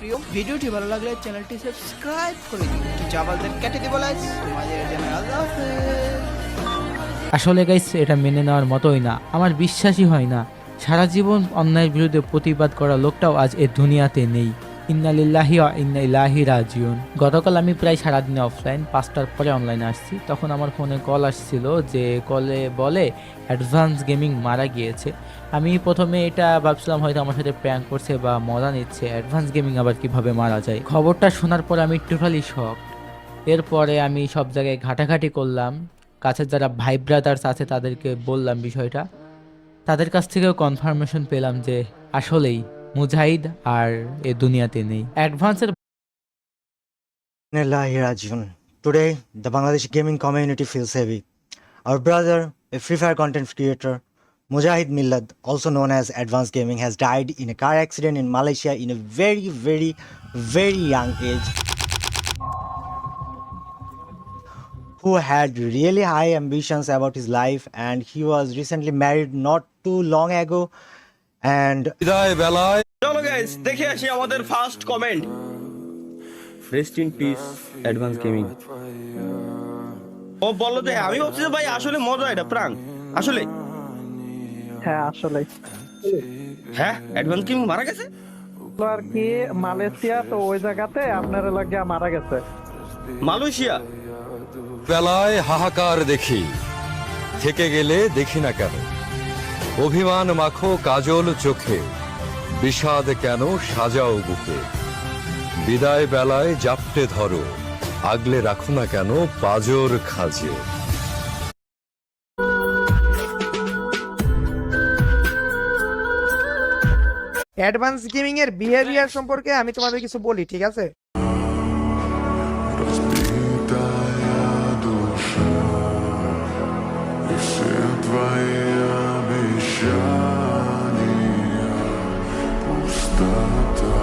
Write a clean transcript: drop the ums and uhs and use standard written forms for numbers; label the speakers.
Speaker 1: প্রিয়। ভিডিওটি ভালো লাগলে চ্যানেলটি সাবস্ক্রাইব করে দিন। চাবালদের কেটে দিব লাইক। তোমাদের জন্য আল্লাহ হাফেজ।
Speaker 2: আসলে গাইস এটা মেনে নেওয়ার মতোই না, আমার বিশ্বাসই হয় না সারা জীবন অন্যায়ের বিরুদ্ধে প্রতিবাদ করা লোকটাও আজ এ দুনিয়াতে নেই। ইন্না লিল্লাহি ওয়া ইন্না ইলাইহি রাজিউন। গতকাল আমি প্রায় সারাদিনে অফলাইন, 5টার পরে অনলাইনে আসছি। তখন আমার ফোনে কল আসছিল, যে কলে বলে অ্যাডভান্স গেমিং মারা গিয়েছে। আমি প্রথমে এটা ভাবছিলাম হয়তো আমার সাথে প্র্যাঙ্ক করছে বা মজা নিচ্ছে, অ্যাডভান্স গেমিং আবার কিভাবে মারা যায়। খবরটা শোনার পর আমি টোটালি শক। এরপরে আমি সব জায়গায় ঘাটাঘাটি করলাম, কাছের যারা ভাই ব্রাদার্স আছে তাদেরকে বললাম বিষয়টা। তাদের কাছ থেকেও কনফার্মেশন পেলাম যে আসলেই মুজাহিদ আর এ দুনিয়াতে নেই। অ্যাডভান্সের
Speaker 3: Nillahi Rajun. Today, the Bangladeshi gaming community feels heavy. Our brother, a Free Fire content creator, Mujahid Millad, also known as Advanced Gaming, has died in a car accident in Malaysia in a very young age. Who had really high ambitions about his life, and he was recently married not too long ago. And
Speaker 4: বিদায় বেলায়
Speaker 5: চলো guys দেখে আসি আমাদের first comment. Rest in peace advance gaming. ও বললো যে আমি ভাবছি যে ভাই আসলে মজা, এটা প্রাঙ্ক আসলে।
Speaker 6: হ্যাঁ আসলে
Speaker 5: হ্যাঁ অ্যাডভান্স গেমিং মারা গেছে
Speaker 6: আর কি মালয়েশিয়া, তো ওই জায়গাতে আপনার লাগিয়া মারা গেছে।
Speaker 5: মালয়েশিয়া।
Speaker 4: বেলায় হাহাকার দেখি, থেকে গেলে দেখি না কেন। অভিমান মাখো কাজল চোখে, বিষাদ কেন সাজাও বুকে। বিদায় বেলায় জাপটে ধরো, আগলে রাখো না কেন পাজর খাজে।
Speaker 7: অ্যাডভান্স গেমিং এর বিহেভিয়ার সম্পর্কে আমি তোমাদের কিছু বলি, ঠিক আছে?
Speaker 8: Разбитая душа, и все твои обещания пустота.